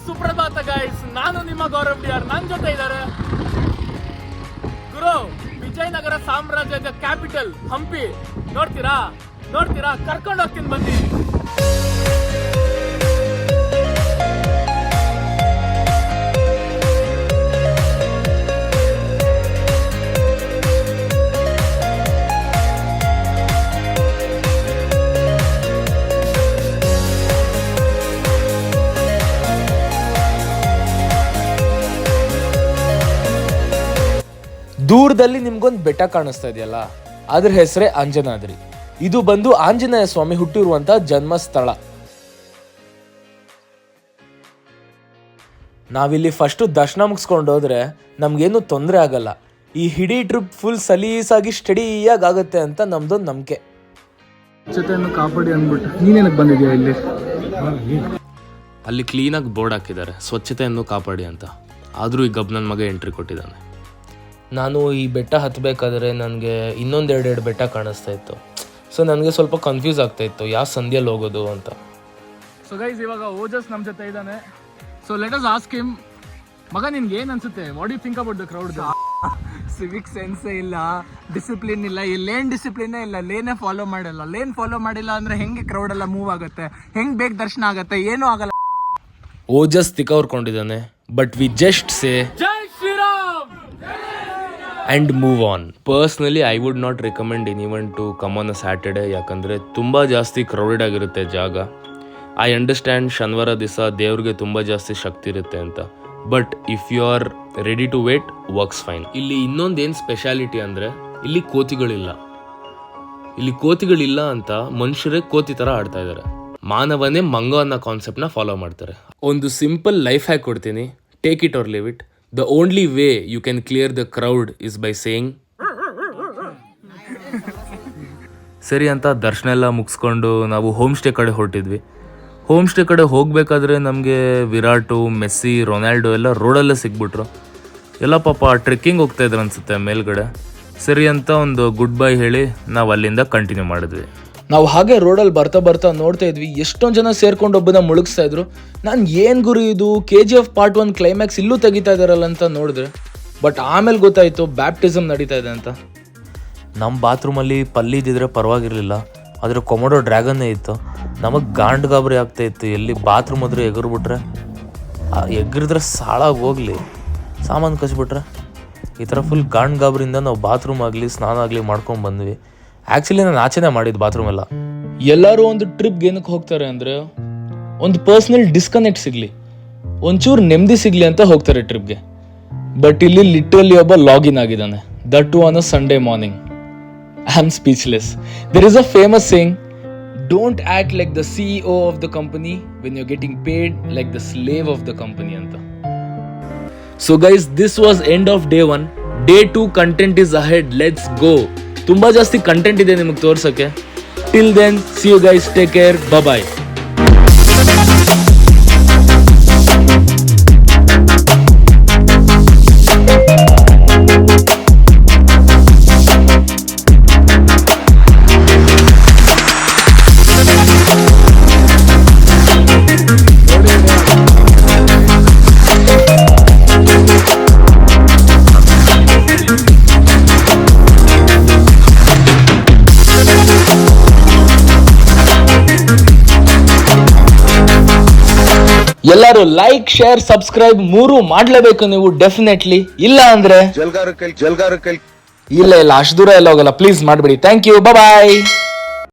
ಸುಪ್ರಭಾತ ಗೈಸ್, ನಾನು ನಿಮ್ಮ ಗೌರವ್ ಡಿಆರ್. ನನ್ನ ಜೊತೆ ಇದ್ದಾರೆ ಗುರು. ವಿಜಯನಗರ ಸಾಮ್ರಾಜ್ಯದ ಕ್ಯಾಪಿಟಲ್ ಹಂಪಿ ನೋಡ್ತೀರಾ ಕರ್ಕೊಂಡು ಹೋಗ್ತೀನಿ ಬನ್ನಿ. ದೂರದಲ್ಲಿ ನಿಮ್ಗೊಂದು ಬೆಟ್ಟ ಕಾಣಿಸ್ತಾ ಇದೆಯಲ್ಲ, ಅದ್ರ ಹೆಸರೇ ಅಂಜನಾದ್ರಿ. ಇದು ಬಂದು ಆಂಜನೇಯ ಸ್ವಾಮಿ ಹುಟ್ಟಿರುವಂತ ಜನ್ಮಸ್ಥಳ. ನಾವಿಲ್ಲಿ ಫಸ್ಟ್ ದರ್ಶನ ಮುಗಿಸ್ಕೊಂಡು ಹೋದ್ರೆ ನಮ್ಗೇನು ತೊಂದರೆ ಆಗಲ್ಲ. ಈ ಇಡೀ ಟ್ರಿಪ್ ಫುಲ್ ಸಲೀಸಾಗಿ ಸ್ಟಡಿಯಾಗಿ ಆಗುತ್ತೆ ಅಂತ ನಮ್ದೊಂದು ನಂಬಿಕೆ. ಸ್ವಚ್ಛತೆಯನ್ನು ಕಾಪಾಡಿ ಅಂದ್ಬಿಟ್ಟು ನೀನೇನಕ್ಕೆ ಬಂದಿದ್ಯಾ ಇಲ್ಲಿ? ಅಲ್ಲಿ ಕ್ಲೀನಾಗಿ ಬೋರ್ಡ್ ಹಾಕಿದ್ದಾರೆ ಸ್ವಚ್ಛತೆಯನ್ನು ಕಾಪಾಡಿ ಅಂತ. ಆದರೂ ಈ ಗಬ್ ನನ್ನ ಮಗ ಎಂಟ್ರಿ ಕೊಟ್ಟಿದ್ದಾನೆ. ನಾನು ಈ ಬೆಟ್ಟ ಹತ್ತಬೇಕಾದ್ರೆ ನನಗೆ ಇನ್ನೊಂದೆರಡು ಬೆಟ್ಟ ಕಾಣಿಸ್ತಾ ಇತ್ತು. ಸೊ ನನಗೆ ಸ್ವಲ್ಪ ಕನ್ಫ್ಯೂಸ್ ಆಗ್ತಾ ಇತ್ತು ಯಾವ ಸಂಧಿಯಲ್ಲಿ ಹೋಗೋದು ಅಂತ. ಸೊ ಗೈಸ್, ಇವಾಗ ಓಜಸ್ ನಮ್ಮ ಜೊತೆ ಇದ್ದಾನೆ. So let us ask him, ಮಗ ನಿನ್ಗೆ ಏನು ಅನ್ಸುತ್ತೆ? What you think about the crowd? Civic ಸೆನ್ಸೇ ಇಲ್ಲ, ಡಿಸಿಪ್ಲಿನ್ ಇಲ್ಲ, ಲೇನ್ ಡಿಸಿಪ್ಲಿನೇ ಇಲ್ಲ, ಲೇನೇ ಫಾಲೋ ಮಾಡಿಲ್ಲ. ಲೇನ್ ಫಾಲೋ ಮಾಡಿಲ್ಲ ಅಂದ್ರೆ ಹೆಂಗೆ ಕ್ರೌಡ್ ಎಲ್ಲ ಮೂವ್ ಆಗುತ್ತೆ, ಹೆಂಗ್ ಬೇಗ ದರ್ಶನ ಆಗುತ್ತೆ, ಏನೂ ಆಗಲ್ಲ. ಓಜಸ್ ತಿಕ್ಕವರ್ಕೊಂಡಿದ್ದಾನೆ, but we just say Jai Shriram and move on. Personally I would not recommend anyone to come on a Saturday, ಯಾಕಂದರೆ ತುಂಬ ಜಾಸ್ತಿ ಕ್ರೌಡೆಡ್ ಆಗಿರುತ್ತೆ ಜಾಗ. ಐ ಅಂಡರ್ಸ್ಟ್ಯಾಂಡ್ ಶನಿವಾರ ದಿವಸ ದೇವ್ರಿಗೆ ತುಂಬ ಜಾಸ್ತಿ ಶಕ್ತಿ ಇರುತ್ತೆ ಅಂತ, but if you are ready to wait, works fine. ಇಲ್ಲಿ ಇನ್ನೊಂದೇನು ಸ್ಪೆಷಾಲಿಟಿ ಅಂದರೆ ಇಲ್ಲಿ ಕೋತಿಗಳಿಲ್ಲ. ಇಲ್ಲಿ ಕೋತಿಗಳಿಲ್ಲ ಅಂತ ಮನುಷ್ಯರೇ ಕೋತಿ ಥರ ಆಡ್ತಾ ಇದ್ದಾರೆ. ಮಾನವನೇ ಮಂಗ ಅನ್ನೋ ಕಾನ್ಸೆಪ್ಟ್ನ ಫಾಲೋ ಮಾಡ್ತಾರೆ. ಒಂದು ಸಿಂಪಲ್ ಲೈಫ್ ಹ್ಯಾಕ್ ಕೊಡ್ತೀನಿ, take it or leave it. The only way you can clear the crowd is by saying ಸರಿ ಅಂತ. ದರ್ಶನ ಎಲ್ಲ ಮುಗಿಸ್ಕೊಂಡು ನಾವು ಹೋಮ್ ಸ್ಟೇ ಕಡೆ ಹೊರಟಿದ್ವಿ. ಹೋಮ್ ಸ್ಟೇ ಕಡೆ ಹೋಗಬೇಕಾದ್ರೆ ನಮಗೆ ವಿರಾಟು, ಮೆಸ್ಸಿ, ರೊನಾಲ್ಡೋ ಎಲ್ಲ ರೋಡಲ್ಲೇ ಸಿಗ್ಬಿಟ್ರು. ಎಲ್ಲ ಪಾಪ ಟ್ರೆಕ್ಕಿಂಗ್ ಹೋಗ್ತಾ ಇದ್ರು ಅನ್ಸುತ್ತೆ ಮೇಲ್ಗಡೆ. ಸರಿ ಅಂತ ಒಂದು ಗುಡ್ ಬೈ ಹೇಳಿ ನಾವು ಅಲ್ಲಿಂದ ಕಂಟಿನ್ಯೂ ಮಾಡಿದ್ವಿ. ನಾವು ಹಾಗೆ ರೋಡಲ್ಲಿ ಬರ್ತಾ ನೋಡ್ತಾ ಇದ್ವಿ, ಎಷ್ಟೊಂದು ಜನ ಸೇರ್ಕೊಂಡು ಒಬ್ಬನ ಮುಳುಗಿಸ್ತಾ ಇದ್ರು. ನಾನು ಏನು ಗುರು ಇದು KGF Part 1 ಕ್ಲೈಮ್ಯಾಕ್ಸ್ ಇಲ್ಲೂ ತೆಗಿತಾ ಇದ್ದಾರಲ್ಲ ಅಂತ ನೋಡಿದ್ರೆ, ಬಟ್ ಆಮೇಲೆ ಗೊತ್ತಾಯಿತು ಬ್ಯಾಪ್ಟಿಸಮ್ ನಡೀತಾ ಇದೆ ಅಂತ. ನಮ್ಮ ಬಾತ್ರೂಮಲ್ಲಿ ಪಲ್ಲಿದ್ದಿದ್ರೆ ಪರವಾಗಿರಲಿಲ್ಲ, ಆದರೆ ಕೊಮೊಡೋ ಡ್ರ್ಯಾಗನ್ನೇ ಇತ್ತು. ನಮಗೆ ಗಾಬರಿ ಆಗ್ತಾ ಇತ್ತು. ಎಲ್ಲಿ ಬಾತ್ರೂಮ್ ಆದರೂ ಎಗರ್ಬಿಟ್ರೆ, ಎಗರಿದ್ರೆ ಸಾಳಾಗಿ ಹೋಗಲಿ, ಸಾಮಾನು ಕಚ್ಬಿಟ್ರೆ. ಈ ಥರ ಫುಲ್ ಗಾಬರಿಯಿಂದ ನಾವು ಬಾತ್ರೂಮ್ ಆಗಲಿ ಸ್ನಾನ ಆಗಲಿ ಮಾಡ್ಕೊಂಡು ಬಂದ್ವಿ. ಆ್ಯಕ್ಚುಲಿ ನಾನು ಆಚೆನೇ ಮಾಡಿದ್ದು ಬಾತ್ರೂಮ್ ಎಲ್ಲ. ಎಲ್ಲರೂ ಒಂದು ಟ್ರಿಪ್ಗೆ ಏನಕ್ಕೆ ಹೋಗ್ತಾರೆ ಅಂದರೆ ಒಂದು ಪರ್ಸ್ನಲ್ ಡಿಸ್ಕನೆಕ್ಟ್ ಸಿಗಲಿ, ಒಂಚೂರು ನೆಮ್ಮದಿ ಸಿಗಲಿ ಅಂತ ಹೋಗ್ತಾರೆ ಟ್ರಿಪ್ಗೆ. ಬಟ್ ಇಲ್ಲಿ ಲಿಟ್ರಲಿ ಒಬ್ಬ ಲಾಗಿನ್ ಆಗಿದ್ದಾನೆ, that too on a Sunday morning. I am speechless. There is a famous saying, don't act like the CEO of the company when you getting paid like the slave of the company ಅಂತ. So guys, this was end of day 1. Day 2 content is ahead. Let's go. ತುಂಬ ಜಾಸ್ತಿ content ಇದೆ ನಿಮಗೆ ತೋರ್ಸೋಕ್ಕೆ. Till then, see you guys, take care, bye. ಎಲ್ಲರೂ like, share, subscribe 3 ಮಾಡ್ಲೇಬೇಕು ನೀವು definitely. ಇಲ್ಲ ಅಂದ್ರೆ ಇಲ್ಲ ಅಷ್ಟು ದೂರ ಎಲ್ಲ ಹೋಗಲ್ಲ. ಪ್ಲೀಸ್ ಮಾಡ್ಬಿಡಿ. Thank you, bye.